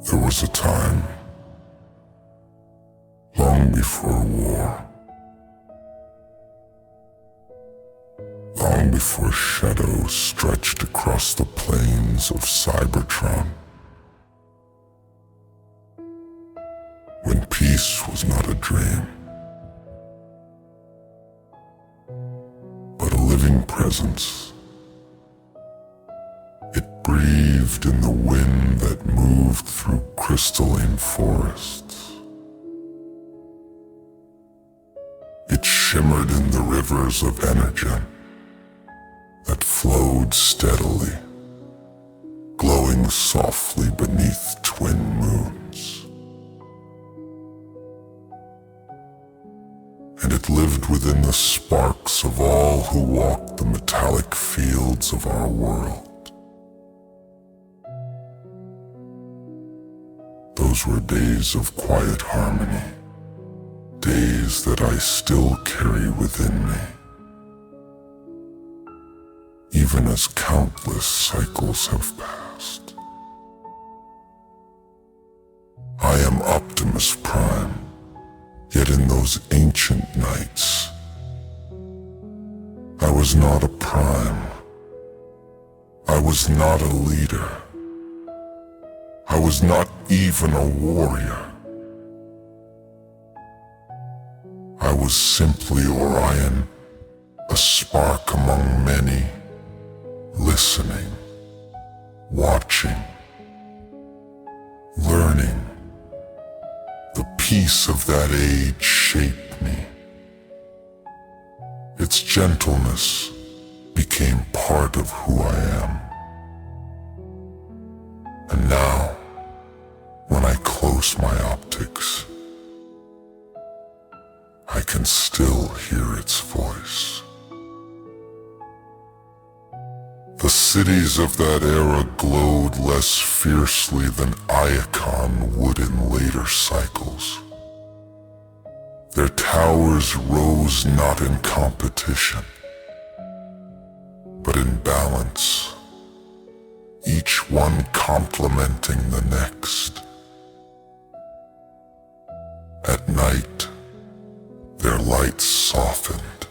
There was a time, long before war, long before shadows stretched across the plains of Cybertron, when peace was not a dream, but a living presence. It breathed in the wind that moved through crystalline forests. It shimmered in the rivers of energy that flowed steadily, glowing softly beneath twin moons. And it lived within the sparks of all who walked the metallic fields of our world. Those were days of quiet harmony, days that I still carry within me, even as countless cycles have passed. I am Optimus Prime, yet in those ancient nights, I was not a prime. I was not a leader. I was not even a warrior. I was simply Orion, a spark among many, listening, watching, learning. The peace of that age shaped me. Its gentleness became part of who I am. And now, when I close my optics, I can still hear its voice. The cities of that era glowed less fiercely than Iacon would in later cycles. Their towers rose not in competition, but in balance, each one complementing the next. At night, their lights softened,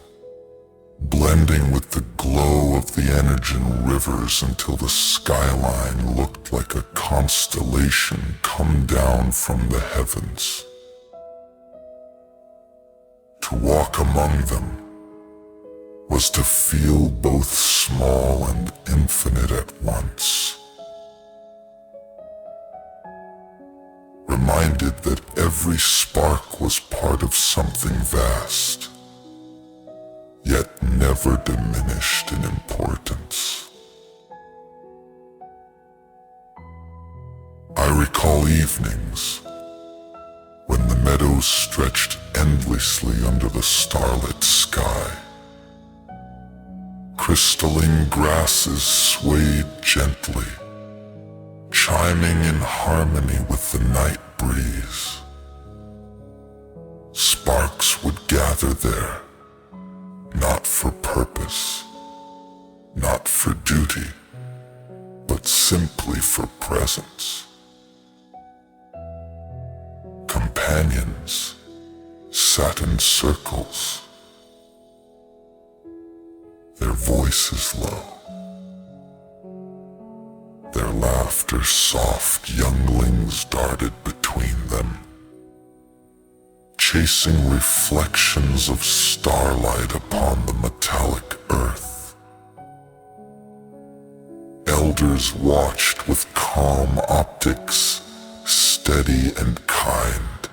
blending with the glow of the Energon rivers until the skyline looked like a constellation come down from the heavens. To walk among them was to feel both small and infinite at once. Reminded that every spark was part of something vast, yet never diminished in importance. I recall evenings when the meadows stretched endlessly under the starlit sky. Crystalline grasses swayed gently, chiming in harmony with the night breeze. Sparks would gather there, not for purpose, not for duty, but simply for presence. Companions sat in circles, their voices low, their laughter soft. Younglings darted between them, chasing reflections of starlight upon the metallic earth. Elders watched with calm optics, steady and kind,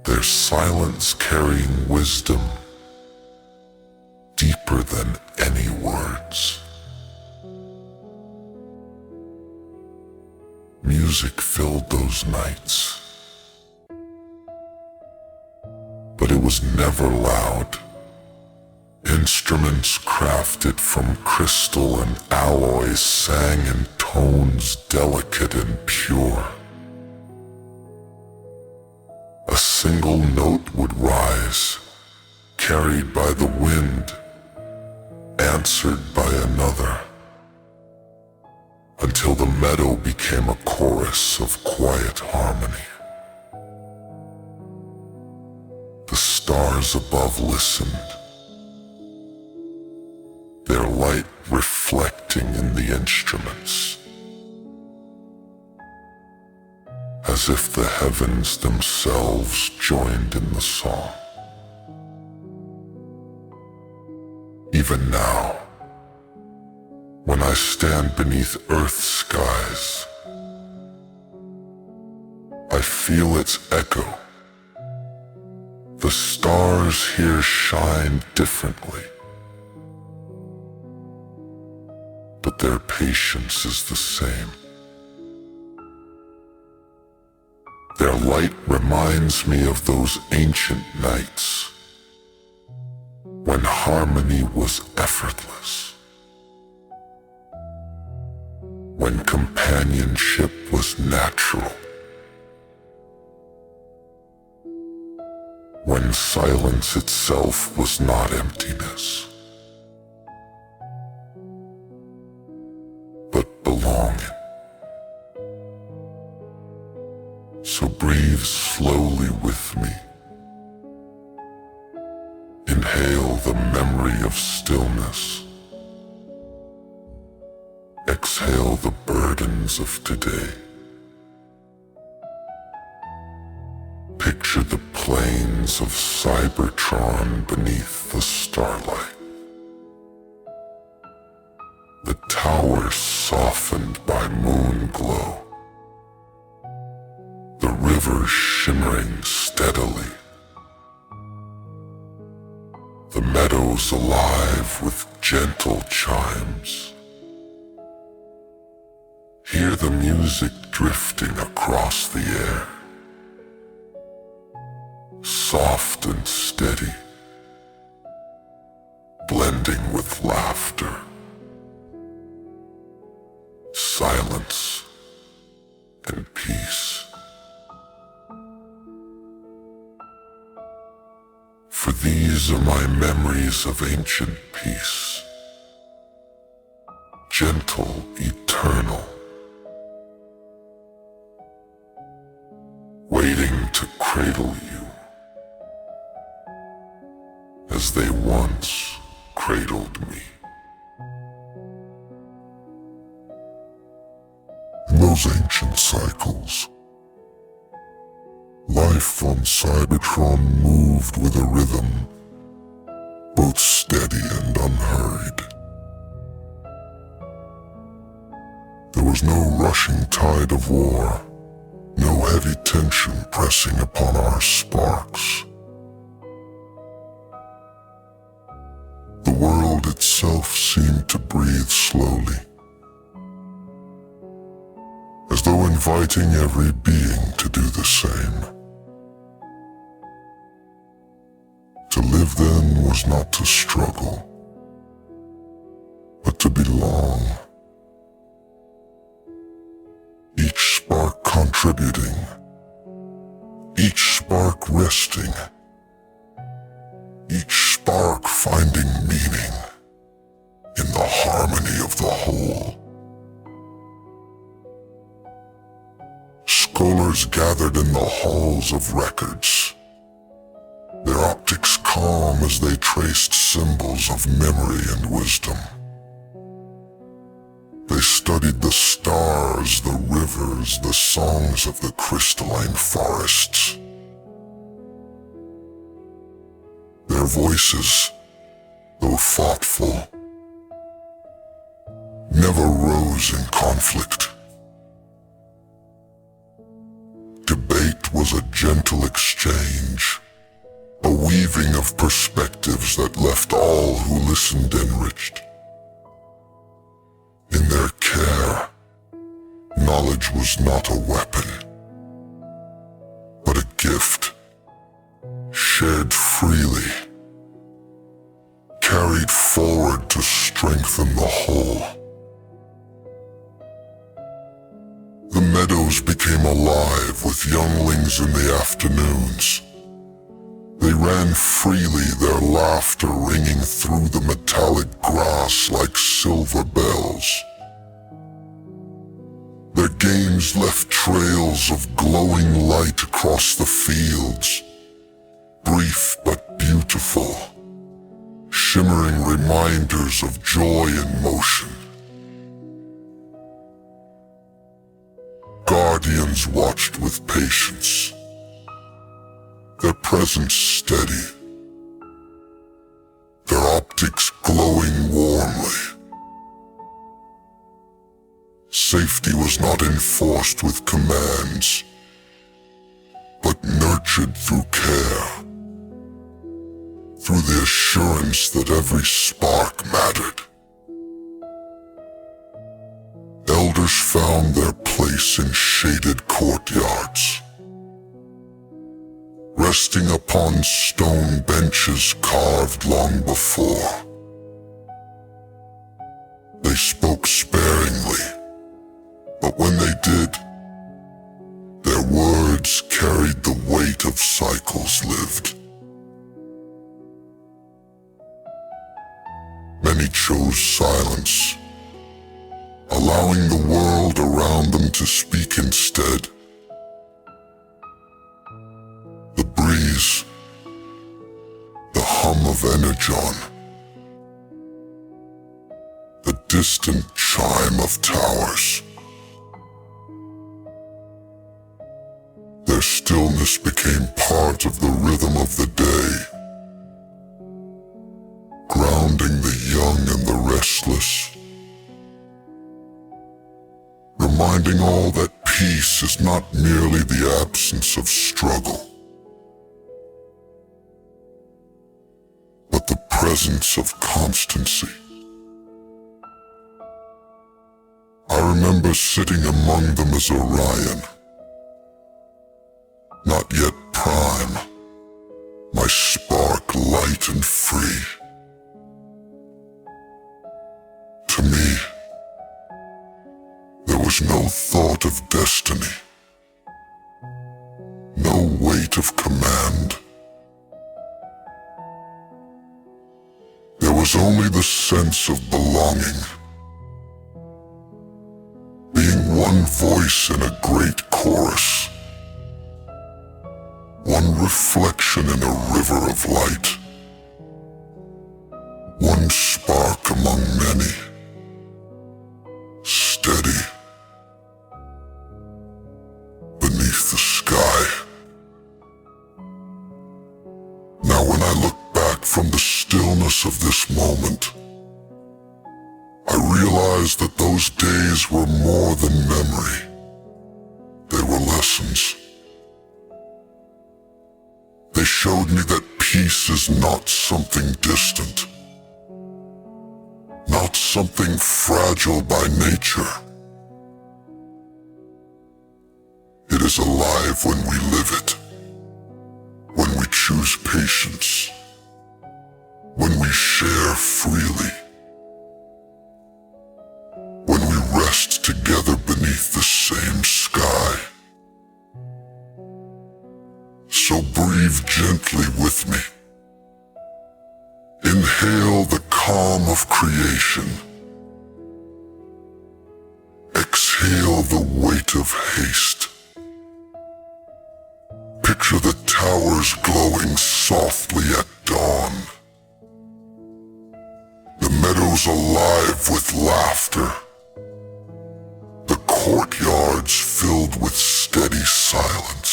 their silence carrying wisdom deeper than any words. Music filled those nights, but it was never loud. Instruments crafted from crystal and alloy sang in tones delicate and pure. A single note would rise, carried by the wind, answered by another, until until the meadow became a chorus of quiet harmony. The stars above listened, their light reflecting in the instruments, as if the heavens themselves joined in the song. Even now, when I stand beneath Earth's skies, I feel its echo. The stars here shine differently, but their patience is the same. Their light reminds me of those ancient nights when harmony was effortless, when companionship was natural, when silence itself was not emptiness, but belonging. So breathe slowly with me. Inhale the memory of stillness. Exhale the burdens of today. Picture the plains of Cybertron beneath the starlight. The towers softened by moon glow. The river shimmering steadily. The meadows alive with gentle chimes. Hear the music drifting across the air, soft and steady, blending with laughter, silence, and peace. For these are my memories of ancient peace, gentle, eternal, waiting to cradle you as they once cradled me. In those ancient cycles, life on Cybertron moved with a rhythm, both steady and unhurried. There was no rushing tide of war, no heavy tension pressing upon our sparks. The world itself seemed to breathe slowly, as though inviting every being to do the same. To live then was not to struggle, but to belong. Each spark contributing, each spark resting, each spark finding meaning in the harmony of the whole. Scholars gathered in the halls of records, their optics calm as they traced symbols of memory and wisdom. They studied the stars, the rivers, the songs of the crystalline forests. Their voices, though thoughtful, never rose in conflict. Debate was a gentle exchange, a weaving of perspectives that left all who listened enriched. In their care, knowledge was not a weapon, but a gift, shared freely, carried forward to strengthen the whole. The meadows became alive with younglings in the afternoons. They ran freely, their laughter ringing through the metallic grass like silver bells. trees left trails of glowing light across the fields, brief but beautiful, shimmering reminders of joy in motion. Guardians watched with patience, their presence steady, their optics glowing warmly. Safety was not enforced with commands, but nurtured through care, through the assurance that every spark mattered. Elders found their place in shaded courtyards, resting upon stone benches carved long before. They spoke sparingly, but when they did, their words carried the weight of cycles lived. Many chose silence, allowing the world around them to speak instead. The breeze, the hum of energon, the distant chime of towers. Their stillness became part of the rhythm of the day, grounding the young and the restless, reminding all that peace is not merely the absence of struggle, but the presence of constancy. I remember sitting among them as Orion, not yet prime, my spark light and free. To me, there was no thought of destiny, no weight of command. There was only the sense of belonging, being one voice in a great chorus, one reflection in a river of light, one spark among many, steady beneath the sky. Now when I look back from the stillness of this moment, I realize that those days were more than memory. They were lessons. They showed me that peace is not something distant, not something fragile by nature. It is alive when we live it, when we choose patience, when we share freely, when we rest together beneath the same sky. So breathe gently with me. Inhale the calm of creation. Exhale the weight of haste. Picture the towers glowing softly at dawn. The meadows alive with laughter. The courtyards filled with steady silence.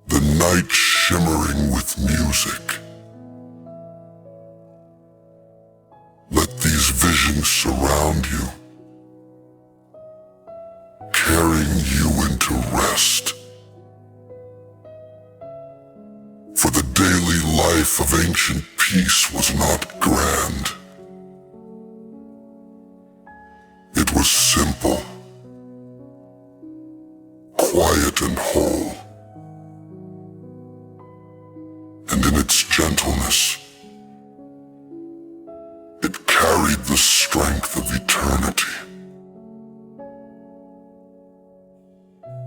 The night shimmering with music. Let these visions surround you, carrying you into rest. For the daily life of ancient peace was not grand. It was simple, quiet and whole. And in its gentleness, it carried the strength of eternity.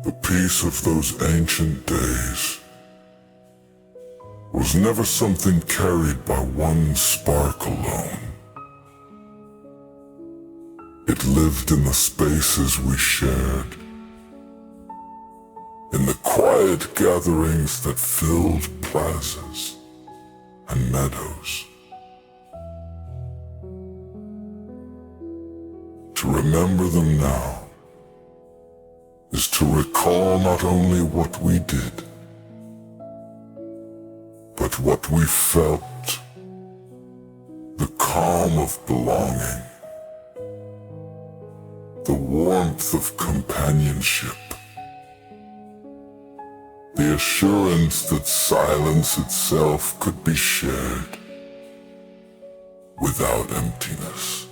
The peace of those ancient days was never something carried by one spark alone. It lived in the spaces we shared, in the quiet gatherings that filled plazas and meadows. To remember them now is to recall not only what we did, but what we felt, the calm of belonging, the warmth of companionship, the assurance that silence itself could be shared without emptiness.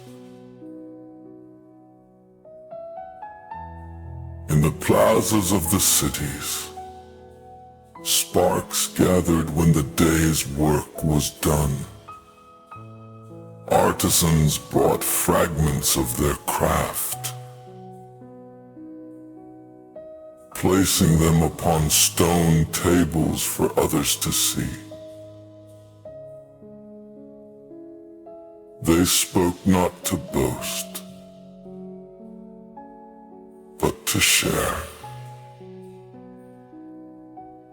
In the plazas of the cities, sparks gathered when the day's work was done. Artisans brought fragments of their craft, placing them upon stone tables for others to see. They spoke not to boast, but to share,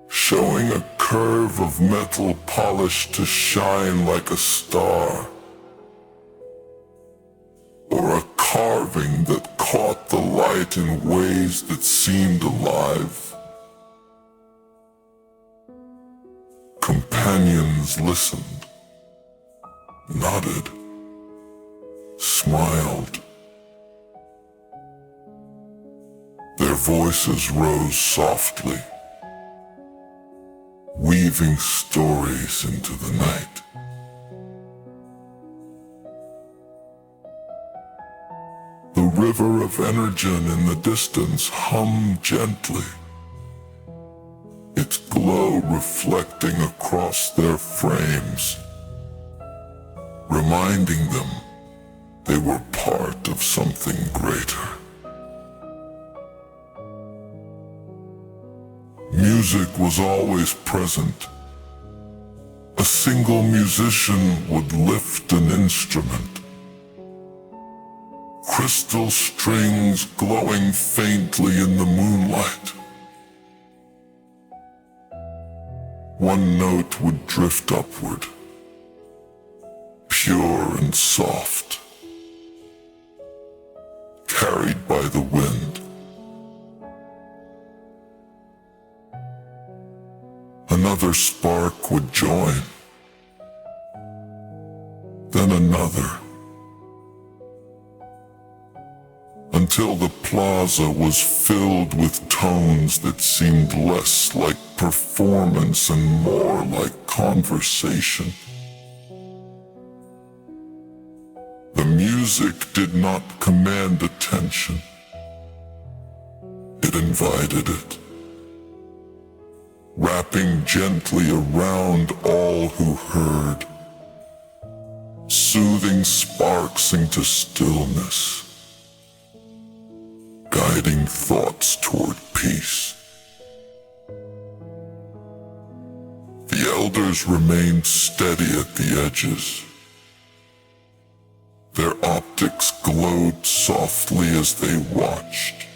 showing a curve of metal polish to shine like a star, or a carving that caught the light in ways that seemed alive. Companions listened, nodded, smiled. Their voices rose softly, weaving stories into the night. The river of Energon in the distance hummed gently, its glow reflecting across their frames, reminding them they were part of something greater. Music was always present. A single musician would lift an instrument, crystal strings glowing faintly in the moonlight. One note would drift upward, pure and soft, carried by the wind. Another spark would join, then another, until the plaza was filled with tones that seemed less like performance and more like conversation. The music did not command attention. It invited it, wrapping gently around all who heard, soothing sparks into stillness, guiding thoughts toward peace. The elders remained steady at the edges. Their optics glowed softly as they watched,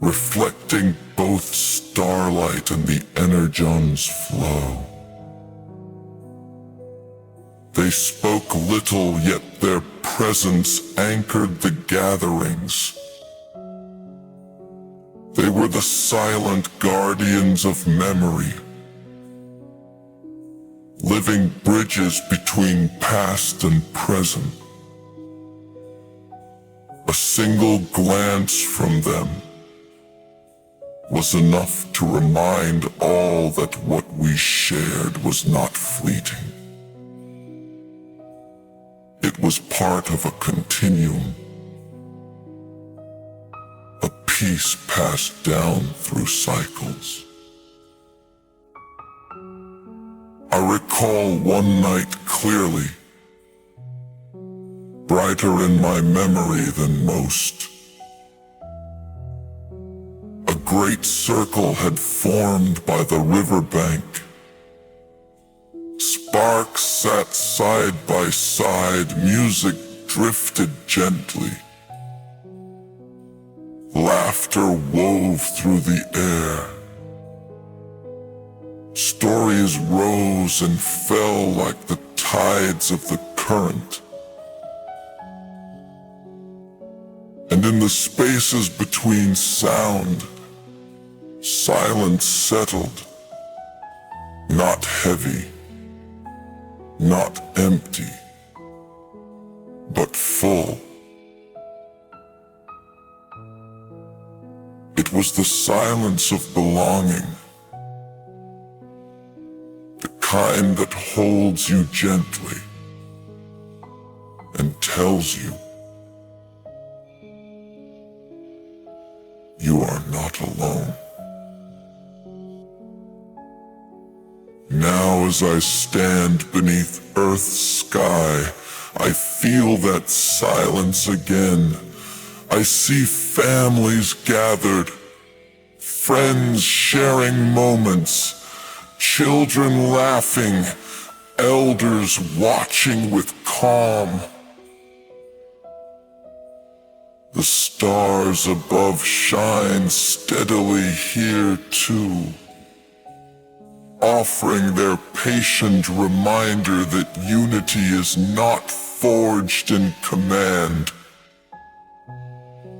reflecting both starlight and the Energon's flow. They spoke little, yet their presence anchored the gatherings. They were the silent guardians of memory, living bridges between past and present. A single glance from them was enough to remind all that what we shared was not fleeting. It was part of a continuum, a piece passed down through cycles. I recall one night clearly, brighter in my memory than most. A great circle had formed by the riverbank. Sparks sat side by side, music drifted gently. Laughter wove through the air. Stories rose and fell like the tides of the current. And in the spaces between sound, silence settled, not heavy, not empty, but full. It was the silence of belonging, the kind that holds you gently and tells you you are not alone. Now as I stand beneath Earth's sky, I feel that silence again. I see families gathered, friends sharing moments, children laughing, elders watching with calm. The stars above shine steadily here too, offering their patient reminder that unity is not forged in command,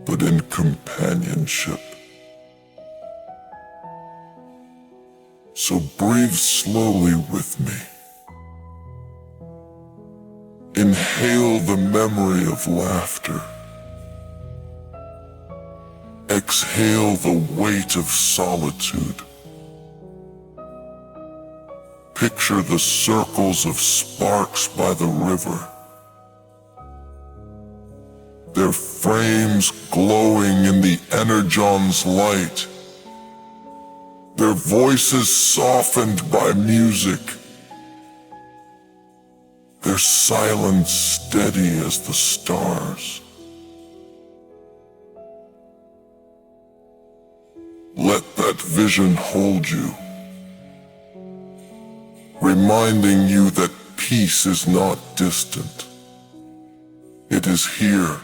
but in companionship. So breathe slowly with me. Inhale the memory of laughter. Exhale the weight of solitude. Picture the circles of sparks by the river, their frames glowing in the energon's light, their voices softened by music, their silence steady as the stars. Let that vision hold you, reminding you that peace is not distant. It is here,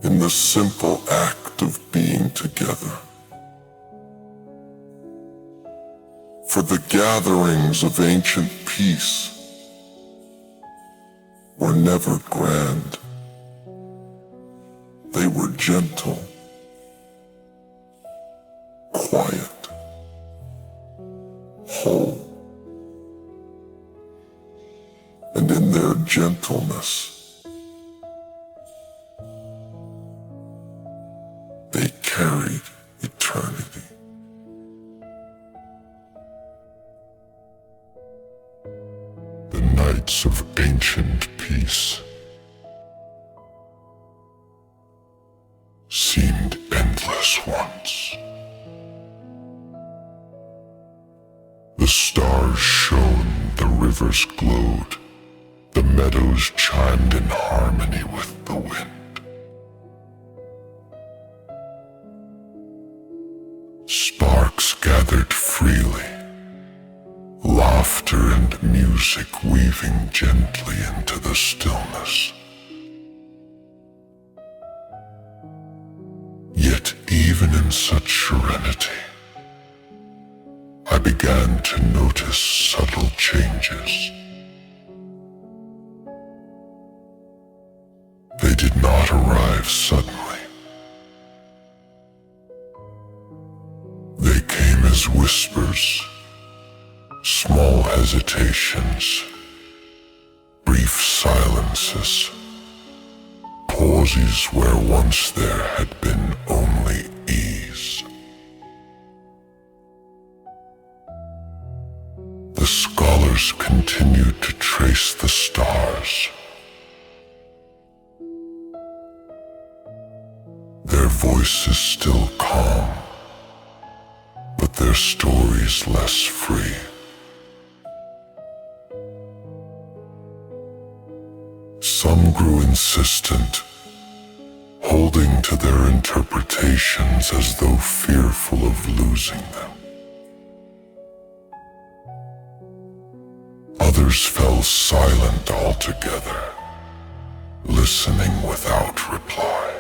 in the simple act of being together. For the gatherings of ancient peace were never grand. They were gentle, quiet, whole. And in their gentleness, they carried eternity. The nights of ancient peace seemed endless once. The stars shone, the rivers glowed, the meadows chimed in harmony with the wind. Sparks gathered freely, laughter and music weaving gently into the stillness. Yet even in such serenity, I began to notice subtle changes. They did not arrive suddenly. They came as whispers, small hesitations, brief silences, pauses where once there had been only ease. The scholars continued to trace the stars. Their voices still calm, but their stories less free. Some grew insistent, holding to their interpretations as though fearful of losing them. Others others fell silent altogether, listening without reply.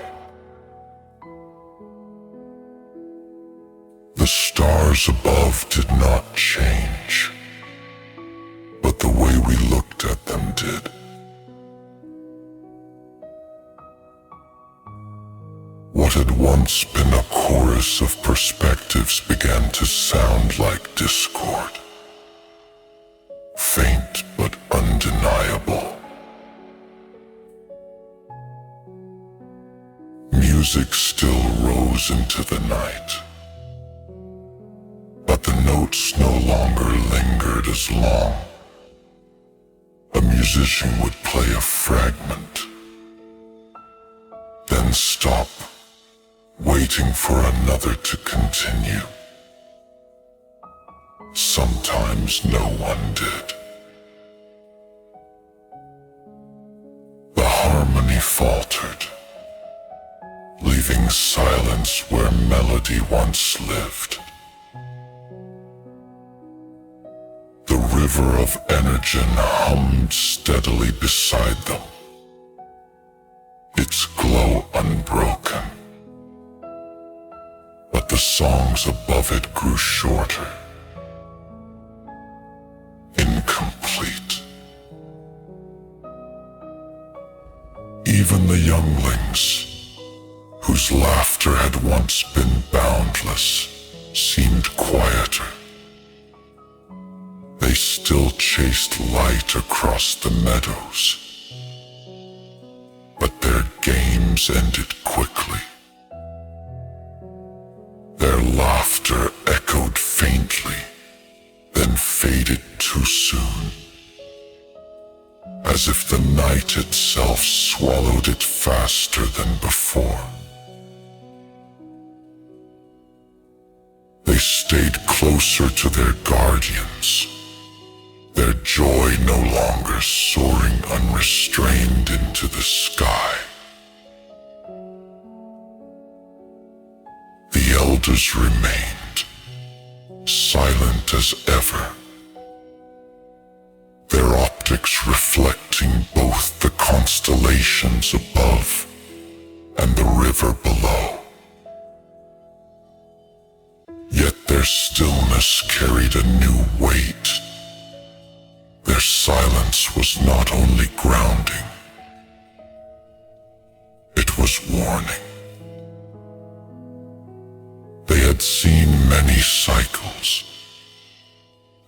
The stars above did not change, but the way we looked at them did. What had once been a chorus of perspectives began to sound like discord, faint but undeniable. Music still rose into the night, but the notes no longer lingered as long. A musician would play a fragment, then stop, waiting for another to continue. Sometimes no one did. The harmony faltered, leaving silence where melody once lived. The river of energy hummed steadily beside them, its glow unbroken. But the songs above it grew shorter, incomplete. Even the younglings, whose laughter had once been boundless, seemed quieter. They still chased light across the meadows, but their games ended quickly. Their laughter echoed faintly, then faded too soon, as if the night itself swallowed it faster than before. They stayed closer to their guardians, their joy no longer soaring unrestrained into the sky. The elders remained, silent as ever, their optics reflecting both the constellations above and the river below. Yet their stillness carried a new weight. Their silence was not only grounding, it was warning. They had seen many cycles,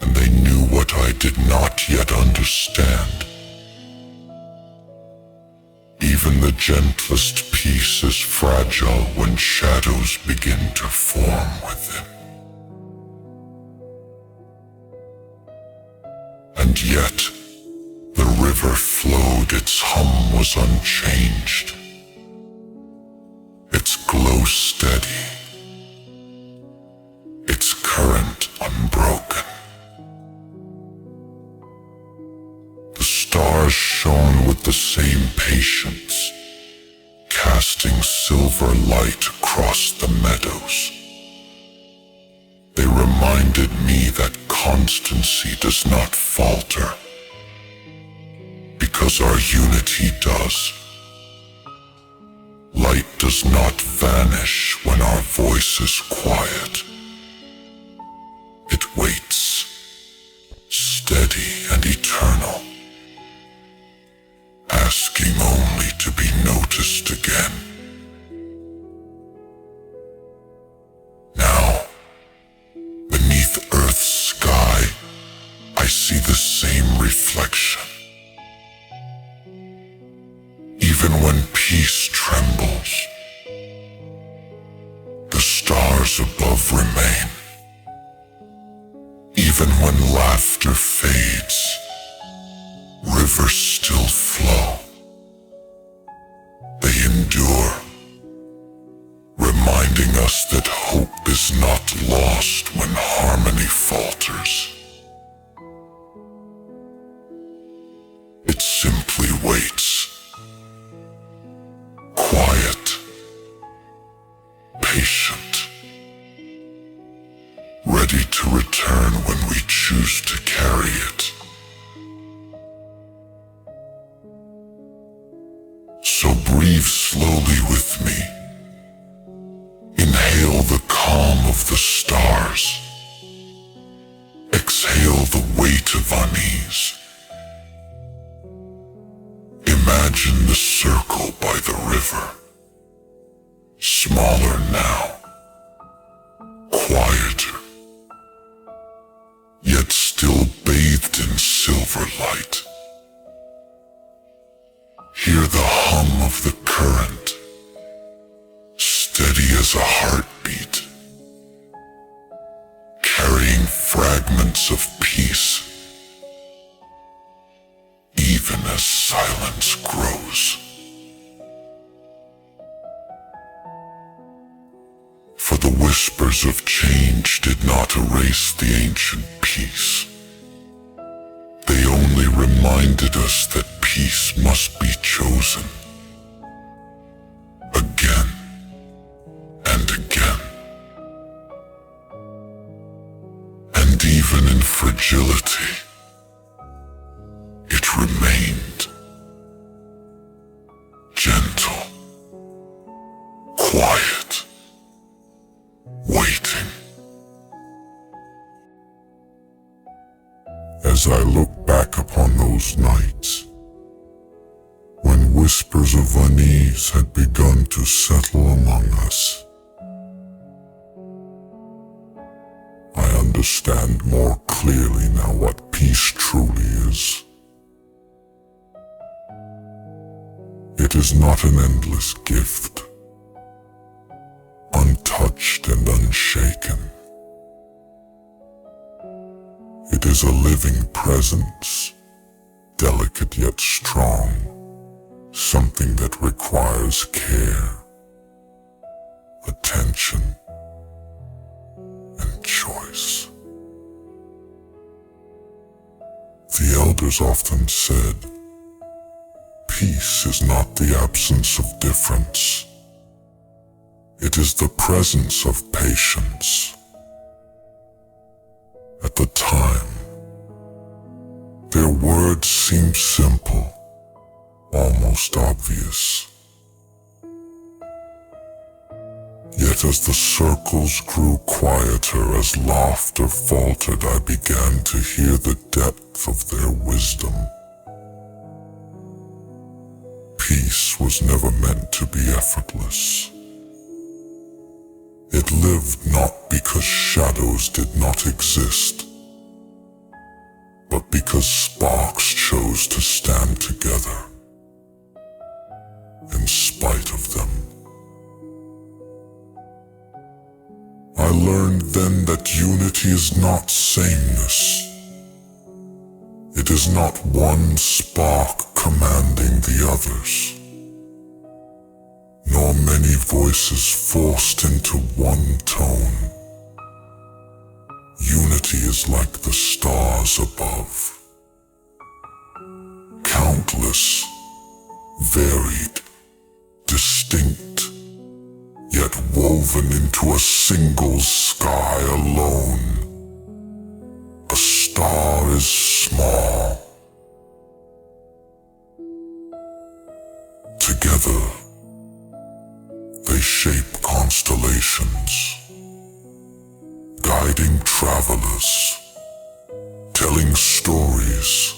and they knew what I did not yet understand. Even the gentlest peace is fragile when shadows begin to form within. And yet, the river flowed, its hum was unchanged, its glow steady, its current unbroken. The stars shone with the same patience, casting silver light across the meadows. They reminded me that constancy does not falter, because our unity does. Light does not vanish when our voice is quiet. It waits, steady and eternal, asking only to be noticed again. Now, beneath Earth's sky, I see the same reflection. Even when peace trembles, the stars above remain. Even when laughter fades, rivers still flow. They endure, reminding us that hope is not lost when harmony falters. It simply waits, quiet, patient, ready to return when we choose to carry it. Breathe slowly with me. Inhale the calm of the stars. Exhale the weight of unease. Imagine the circle by the river. Smaller now. Quieter. Yet still bathed in silver light. Hear the hum of the current, steady as a heartbeat, carrying fragments of peace, even as silence grows. For the whispers of change did not erase the ancient peace. They only reminded us that peace must be chosen. Again and again. And even in fragility, it remained gentle, quiet, waiting. As I look back upon those nights, when whispers of unease had begun to settle among us, I understand more clearly now what peace truly is. It is not an endless gift, untouched and unshaken. It is a living presence, delicate yet strong, something that requires care, attention, and choice. The elders often said, peace is not the absence of difference. It is the presence of patience. At the time, their words seemed simple, almost obvious. Yet as the circles grew quieter, as laughter faltered, I began to hear the depth of their wisdom. Peace was never meant to be effortless. It lived not because shadows did not exist, but because sparks chose to stand together, in spite of them. I learned then that unity is not sameness. It is not one spark commanding the others, nor many voices forced into one tone. Unity is like the stars above, countless, varied, distinct, yet woven into a single sky alone. A star is small. Together, they shape constellations, guiding travelers, telling stories,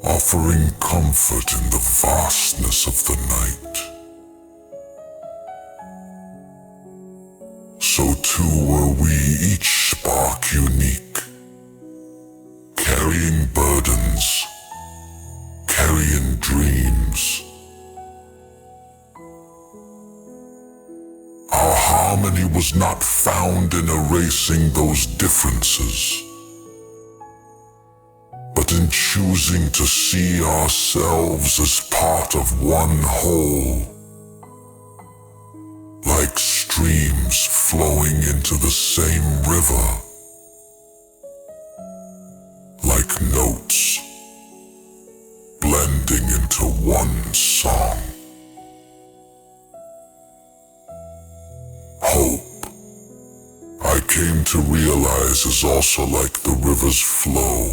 offering comfort in the vastness of the night. So too were we, each spark unique, carrying burdens, carrying dreams. Our harmony was not found in erasing those differences, but in choosing to see ourselves as part of one whole, like streams flowing into the same river, like notes blending into one song. Hope, I came to realize, is also like the river's flow.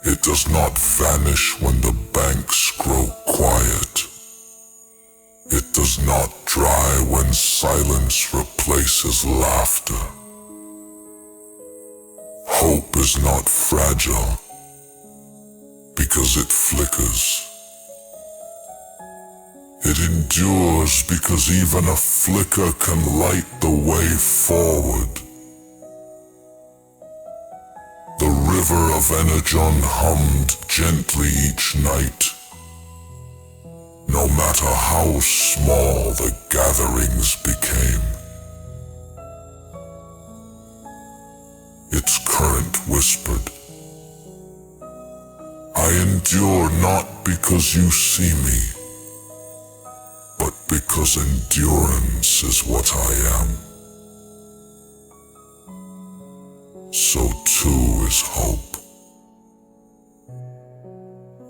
It does not vanish when the banks grow quiet. is not dry when silence replaces laughter. Hope is not fragile because it flickers. It endures because even a flicker can light the way forward. The river of energon hummed gently each night. No matter how small the gatherings became, its current whispered, I endure not because you see me, but because endurance is what I am. So too is hope.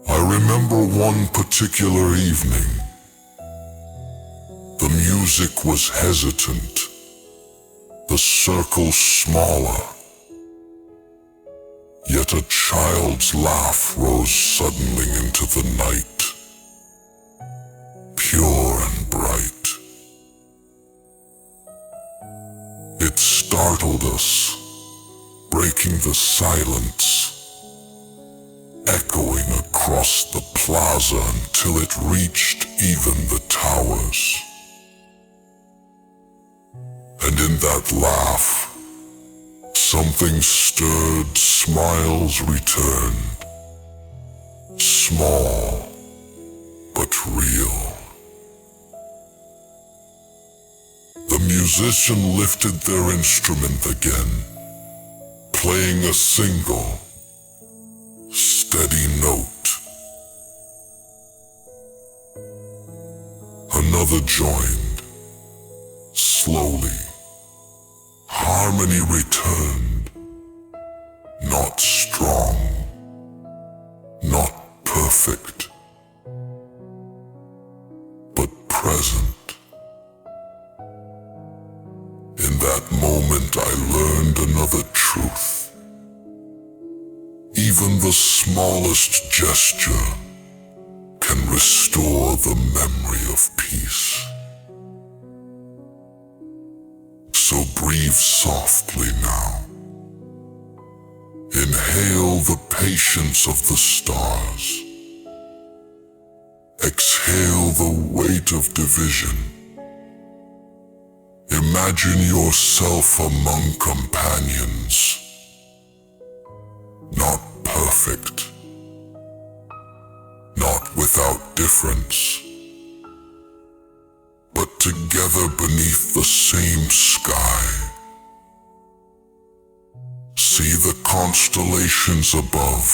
I remember one particular evening. The music was hesitant, the circle smaller, yet a child's laugh rose suddenly into the night, pure and bright. It startled us, breaking the silence, echoing across the plaza until it reached even the towers. And in that laugh, something stirred, smiles returned, small but real. The musician lifted their instrument again, playing a single, steady note. Another joined, slowly. Harmony returned, not strong, not perfect, but present. In that moment I learned another truth. Even the smallest gesture can restore the memory of peace. So breathe softly now. Inhale the patience of the stars. Exhale the weight of division. Imagine yourself among companions. Not perfect. Not without difference. But together beneath the same sky. See the constellations above.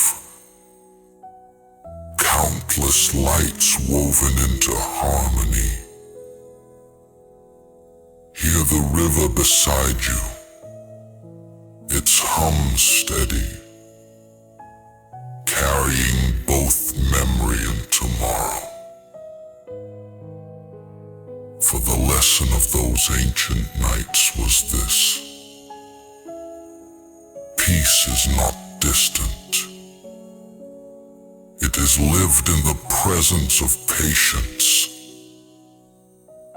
Countless lights woven into harmony. Hear the river beside you. Its hum steady, carrying both memory and tomorrow. For the lesson of those ancient nights was this: peace is not distant. It is lived in the presence of patience,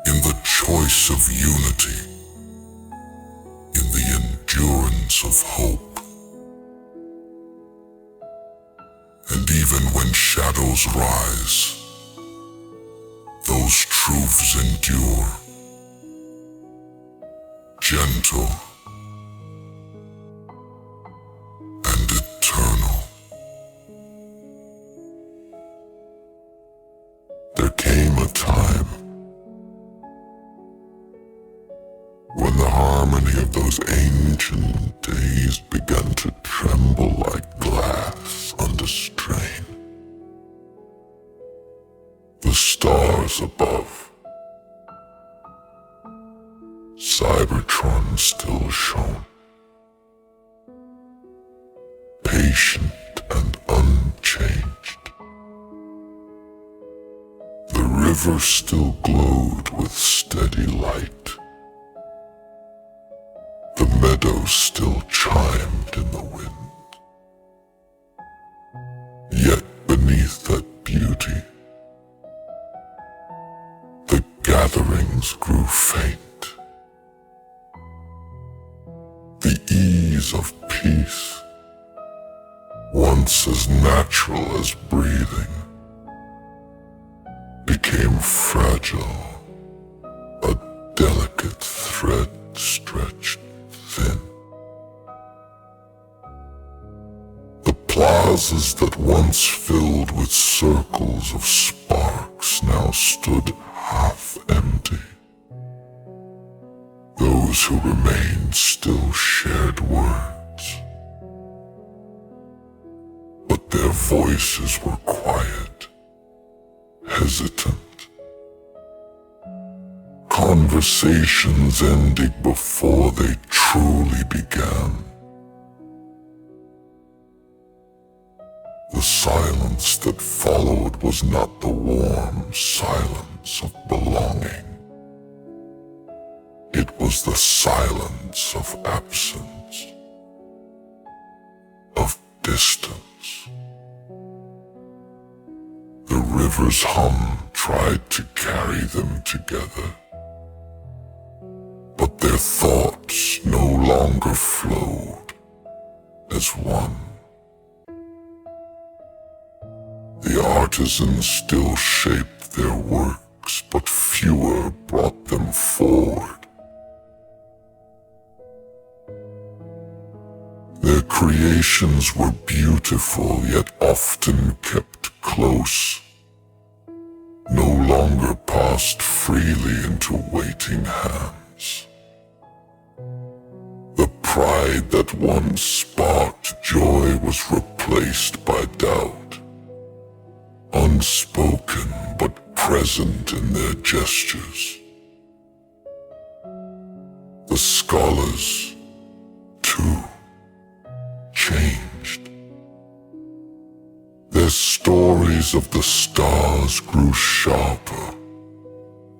in the choice of unity, in the endurance of hope. And even when shadows rise, those truths endure, gentle and eternal. There came a time when the harmony of those ancient days began to tremble like glass under strain. The stars above, Cybertron still shone, patient and unchanged. The river still glowed with steady light. The meadows still chimed in the wind. Yet beneath that beauty, the gatherings grew faint. The ease of peace, once as natural as breathing, became fragile, a delicate thread stretched thin. The plazas that once filled with circles of sparks now stood half empty. Those who remained still shared words, but their voices were quiet, hesitant. Conversations ending before they truly began. The silence that followed was not the warm silence of belonging. It was the silence of absence, of distance. The river's hum tried to carry them together, but their thoughts no longer flowed as one. The artisans still shaped their works, but fewer brought them forward. Their creations were beautiful, yet often kept close, no longer passed freely into waiting hands. The pride that once sparked joy was replaced by doubt, unspoken but present in their gestures. The scholars, too, changed. Their stories of the stars grew sharper,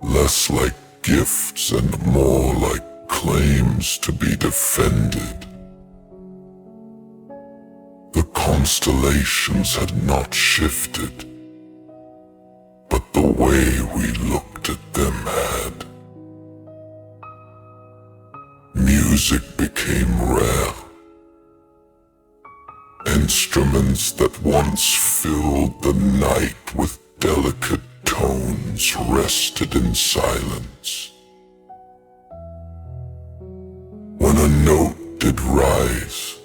less like gifts and more like claims to be defended. The constellations had not shifted, but the way we looked at them had. Music became rare. Instruments that once filled the night with delicate tones rested in silence. When a note did rise,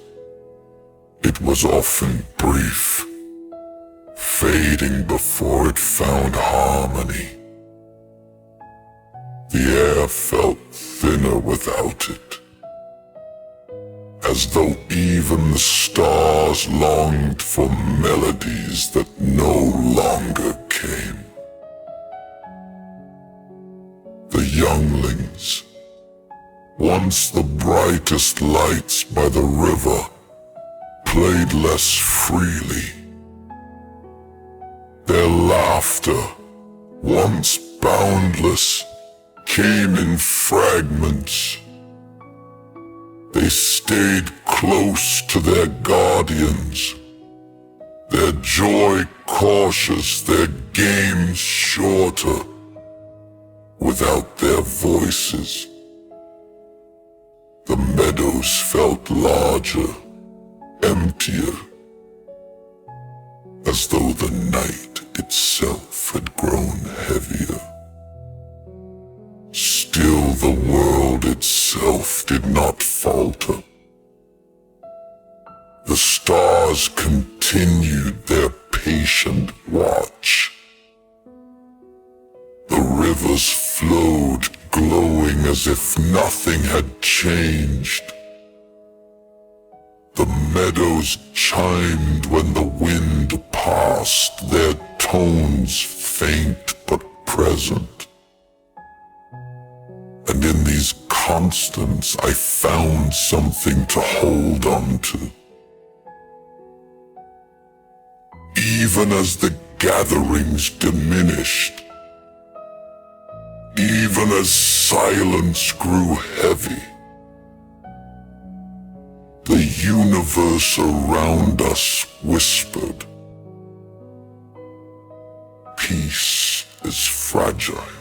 it was often brief, fading before it found harmony. The air felt thinner without it, as though even the stars longed for melodies that no longer came. The younglings, once the brightest lights by the river, played less freely. Their laughter, once boundless, came in fragments. They stayed close to their guardians, their joy cautious, their games shorter. Without their voices, the meadows felt larger, emptier, as though the night itself had grown heavier. Still the world itself did not falter. The stars continued their patient watch. The rivers flowed glowing as if nothing had changed. The meadows chimed when the wind passed, their tones faint but present. And in these constants I found something to hold on to. Even as the gatherings diminished, even as silence grew heavy, the universe around us whispered, "Peace is fragile.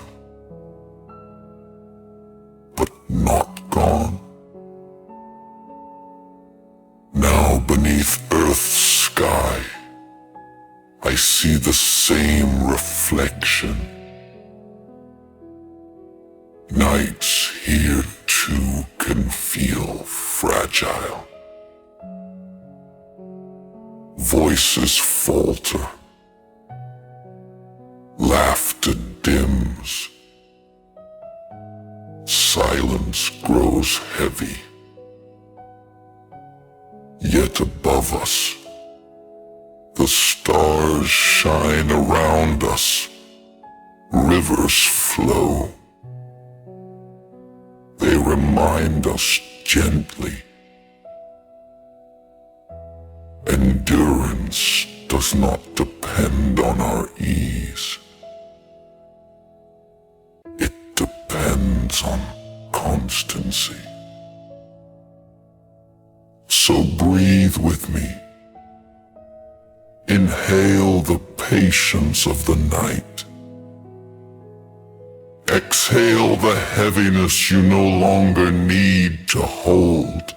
same reflection. Nights here too can feel fragile. Voices falter. Laughter dims. Silence grows heavy. Yet above us, the stars shine around us. Rivers flow. They remind us gently. Endurance does not depend on our ease. It depends on constancy. So breathe with me. Inhale the patience of the night. Exhale the heaviness you no longer need to hold.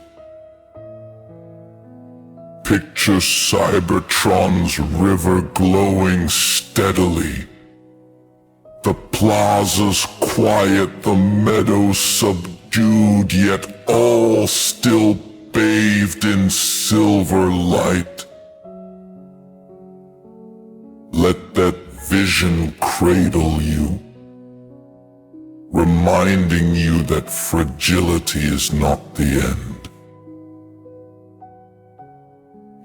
Picture Cybertron's river glowing steadily. The plazas quiet, the meadows subdued, yet all still bathed in silver light. Let that vision cradle you, reminding you that fragility is not the end.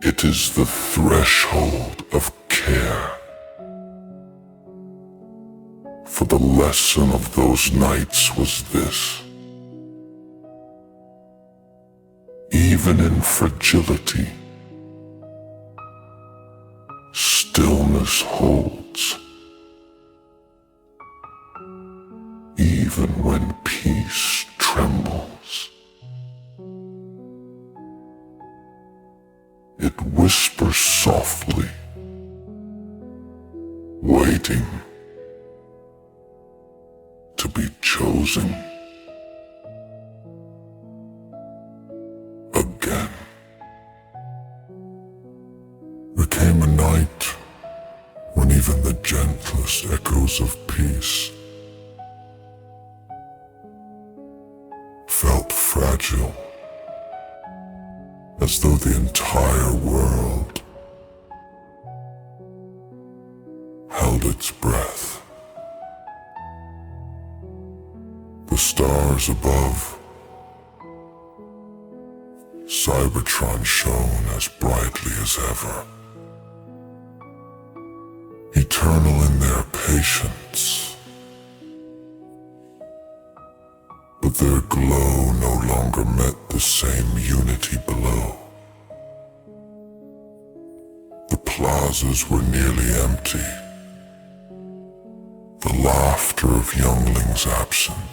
It is the threshold of care. For the lesson of those nights was this: even in fragility, stillness holds. Even when peace trembles, it whispers softly, waiting to be chosen again. There came a night when even the gentlest echoes of peace felt fragile, as though the entire world held its breath. The stars above, Cybertron shone as brightly as ever, eternal in their patience. But their glow no longer met the same unity below. The plazas were nearly empty, the laughter of younglings absent,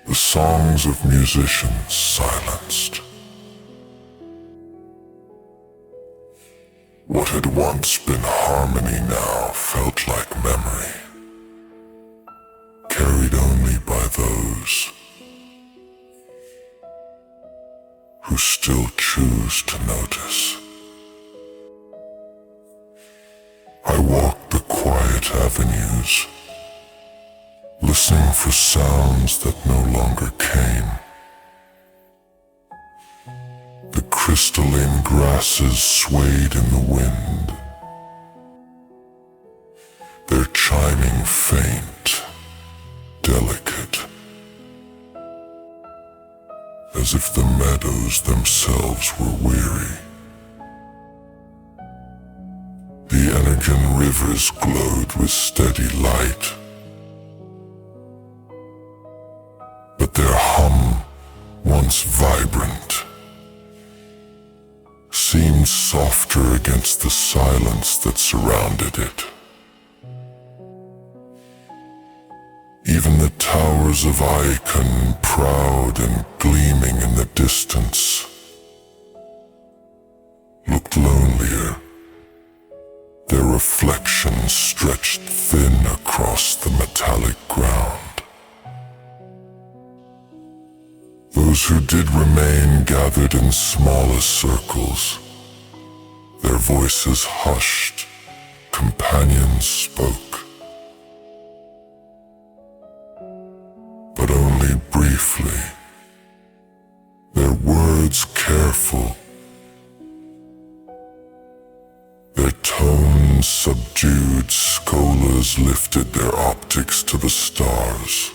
the songs of musicians silenced. What had once been harmony now felt like memory, carried only by those who still choose to notice. I walked the quiet avenues, listening for sounds that no longer came. The crystalline grasses swayed in the wind, their chiming faint, delicate, as if the meadows themselves were weary. The Energon rivers glowed with steady light, but their hum, once vibrant, seemed softer against the silence that surrounded it. Even the towers of Icon, proud and gleaming in the distance, looked lonelier, their reflections stretched thin across the metallic ground. Those who did remain gathered in smaller circles, Their voices hushed, companions spoke, but only briefly, their words careful, their tones subdued. Scholars lifted their optics to the stars,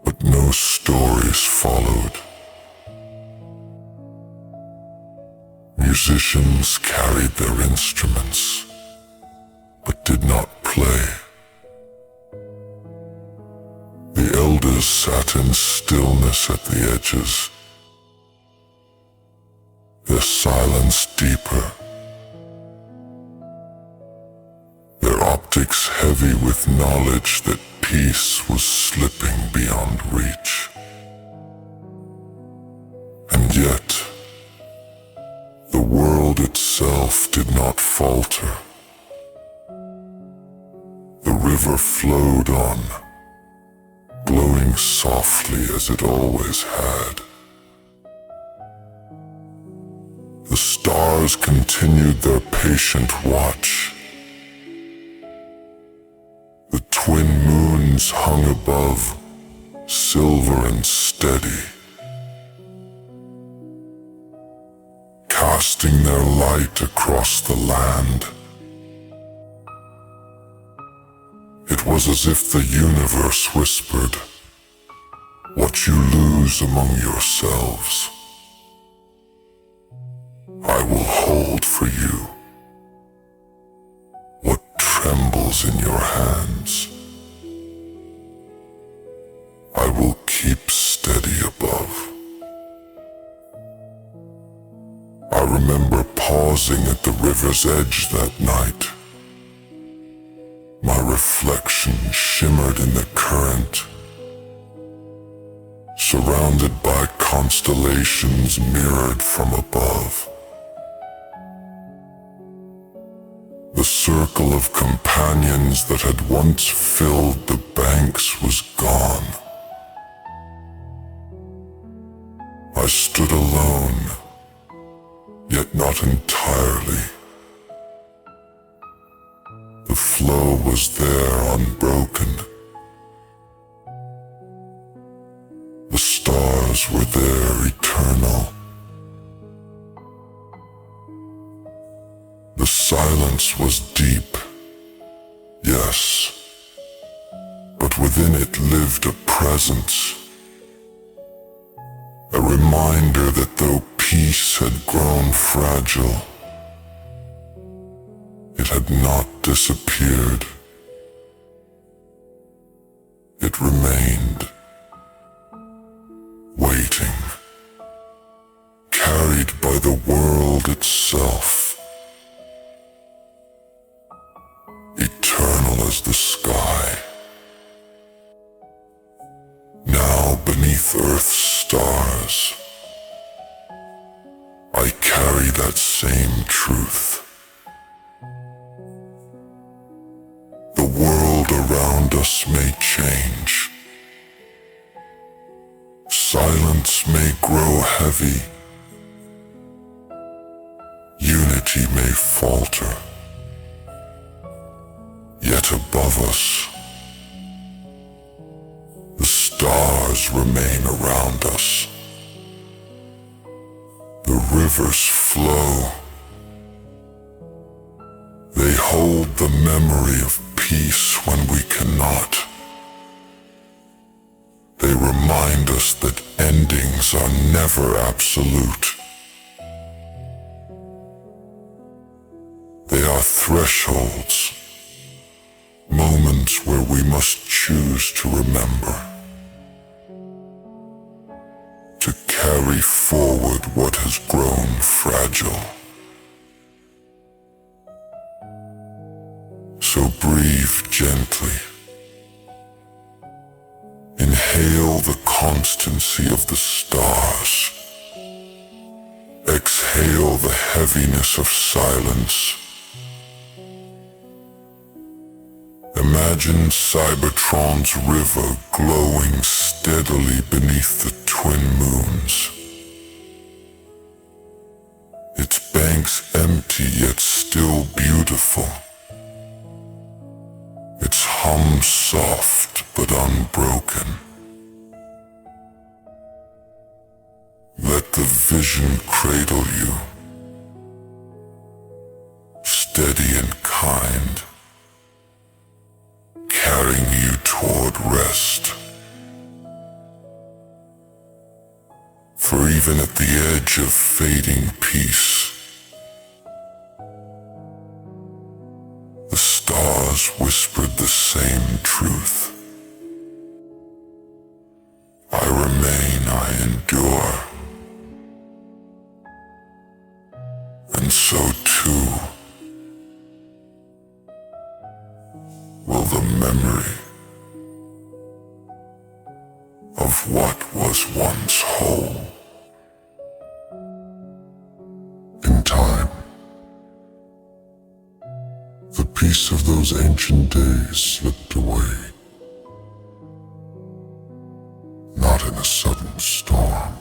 but no stories followed. Musicians carried their instruments, but did not play. The elders sat in stillness at the edges, their silence deeper, their optics heavy with knowledge that peace was slipping beyond reach. And yet, the world itself did not falter. The river flowed on, glowing softly as it always had. The stars continued their patient watch. The twin moons hung above, silver and steady, casting their light across the land. It was as if the universe whispered, "What you lose among yourselves, I will hold for you. What trembles in your hands, I will keep steady above." I remember pausing at the river's edge that night. My reflection shimmered in the current, surrounded by constellations mirrored from above. The circle of companions that had once filled the banks was gone. I stood alone, yet not entirely. The flow was there unbroken. The stars were there eternal. The silence was deep, yes, but within it lived a presence, a reminder that though peace had grown fragile, it had not disappeared. It remained, waiting, carried by the world itself, eternal as the sky. Now beneath Earth's stars, I carry that same truth. The world around us may change. Silence may grow heavy. Unity may falter. Yet above us, the stars remain around us. The rivers flow. They hold the memory of peace when we cannot. They remind us that endings are never absolute. They are thresholds, moments where we must choose to remember, to carry forward what has grown fragile. So breathe gently. Inhale the constancy of the stars. Exhale the heaviness of silence. Imagine Cybertron's river glowing steadily beneath the twin moons. its banks empty yet still beautiful, its hum soft but unbroken. Let the vision cradle you, steady and kind, carrying you toward rest. For even at the edge of fading peace, the stars whispered the same truth. I remain, I endure, and so too will the memory of what was once whole. In time, the peace of those ancient days slipped away, not in a sudden storm,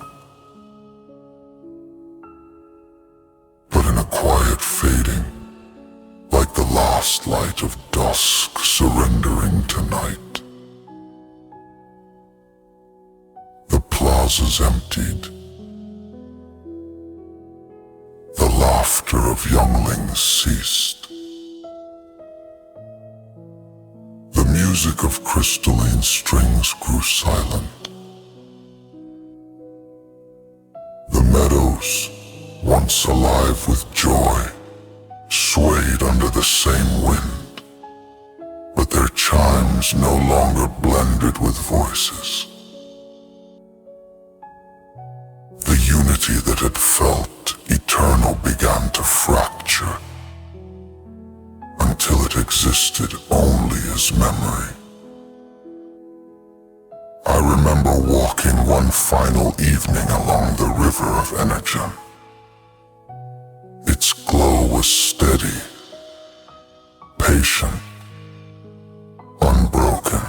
but in a quiet fading, like the last light of dusk surrendering to night. The plazas emptied, the laughter of younglings ceased. The music of crystalline strings grew silent. The meadows, once alive with joy, swayed under the same wind, but their chimes no longer blended with voices. The unity that had felt eternal began to fracture, until it existed only as memory. I remember walking one final evening along the river of Energon. Its glow was steady, patient, unbroken,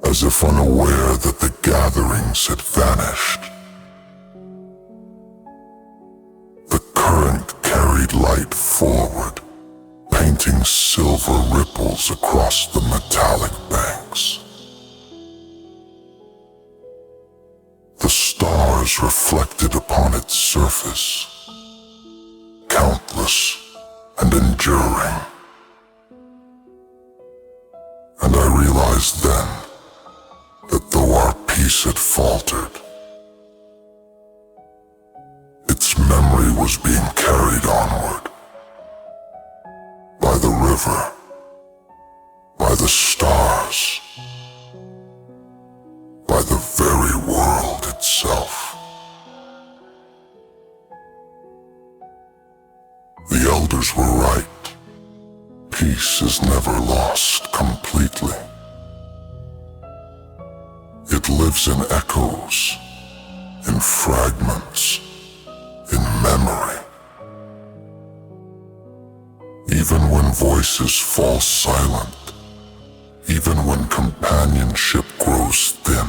as if unaware that the gatherings had vanished. The current carried light forward, painting silver ripples across the metallic banks. The stars reflected upon its surface, countless and enduring. And I realized then that though our peace had faltered, its memory was being carried onward. By the river, by the stars, by the very world itself. The elders were right. Peace is never lost completely. It lives in echoes, in fragments, in memory. Even when voices fall silent, even when companionship grows thin,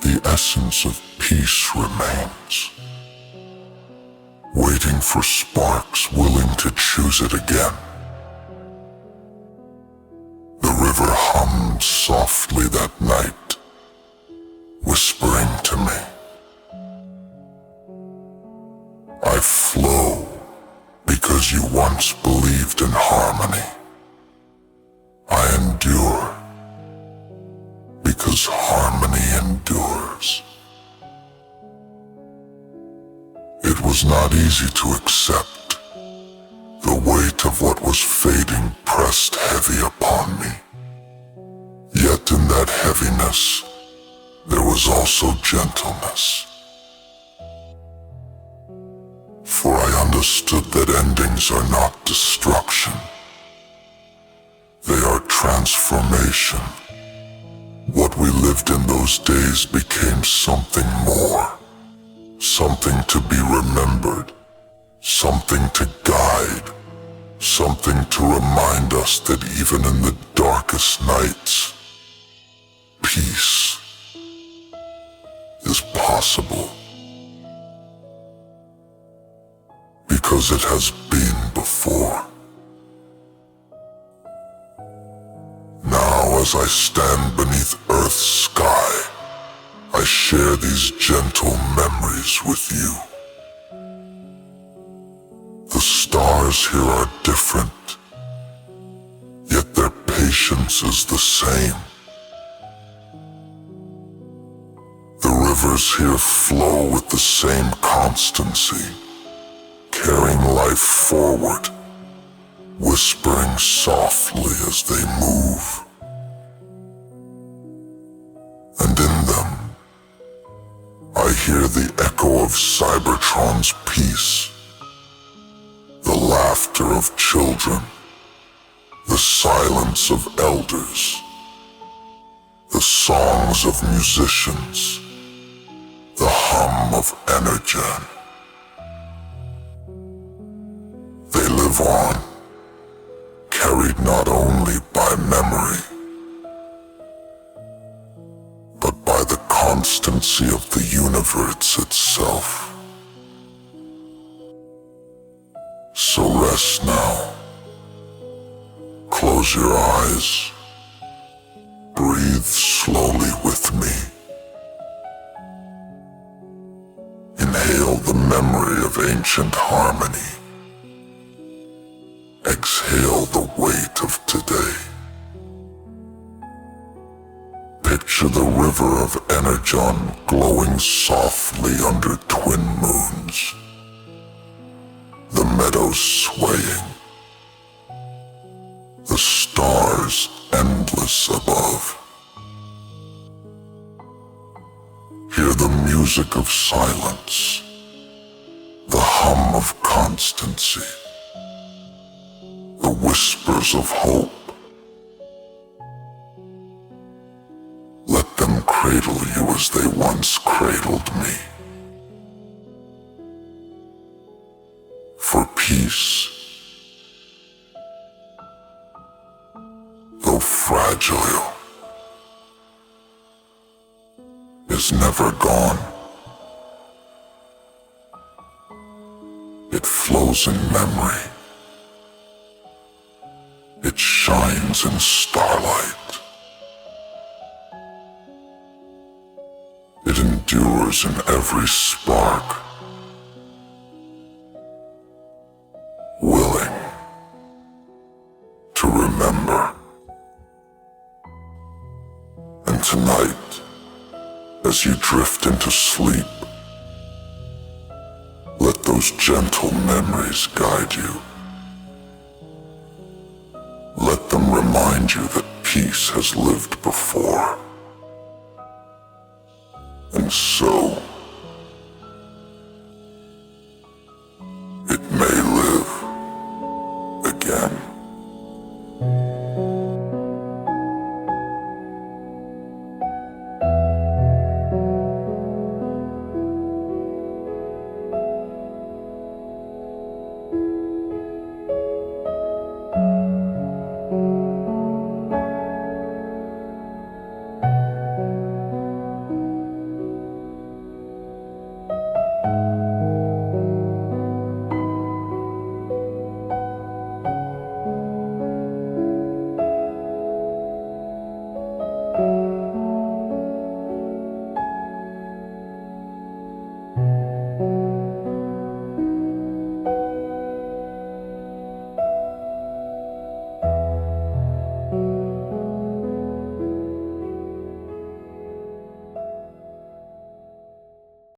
the essence of peace remains, waiting for sparks willing to choose it again. The river hummed softly that night, whispering to me, I flow because you once believed in harmony. I endure because harmony endures. It was not easy to accept. The weight of what was fading pressed heavy upon me. Yet in that heaviness, there was also gentleness. For I understood that endings are not destruction. They are transformation. What we lived in those days became something more. Something to be remembered. Something to guide. Something to remind us that even in the darkest nights, peace is possible. because it has been before. Now as I stand beneath Earth's sky, I share these gentle memories with you. The stars here are different, yet their patience is the same. The rivers here flow with the same constancy, carrying life forward, whispering softly as they move. And in them, I hear the echo of Cybertron's peace, the laughter of children, the silence of elders, the songs of musicians, the hum of energon. They live on, carried not only by memory, but by the constancy of the universe itself. So rest now. Close your eyes. Breathe slowly with me. Inhale the memory of ancient harmony. Exhale the weight of today. Picture the river of energon glowing softly under twin moons. The meadows swaying. The stars endless above. Hear the music of silence. The hum of constancy. The whispers of hope. Let them cradle you as they once cradled me. For peace, though fragile, is never gone. It flows in memory. It shines in starlight. It endures in every spark, willing to remember. And tonight, as you drift into sleep, let those gentle memories guide you. Let them remind you that peace has lived before. And so,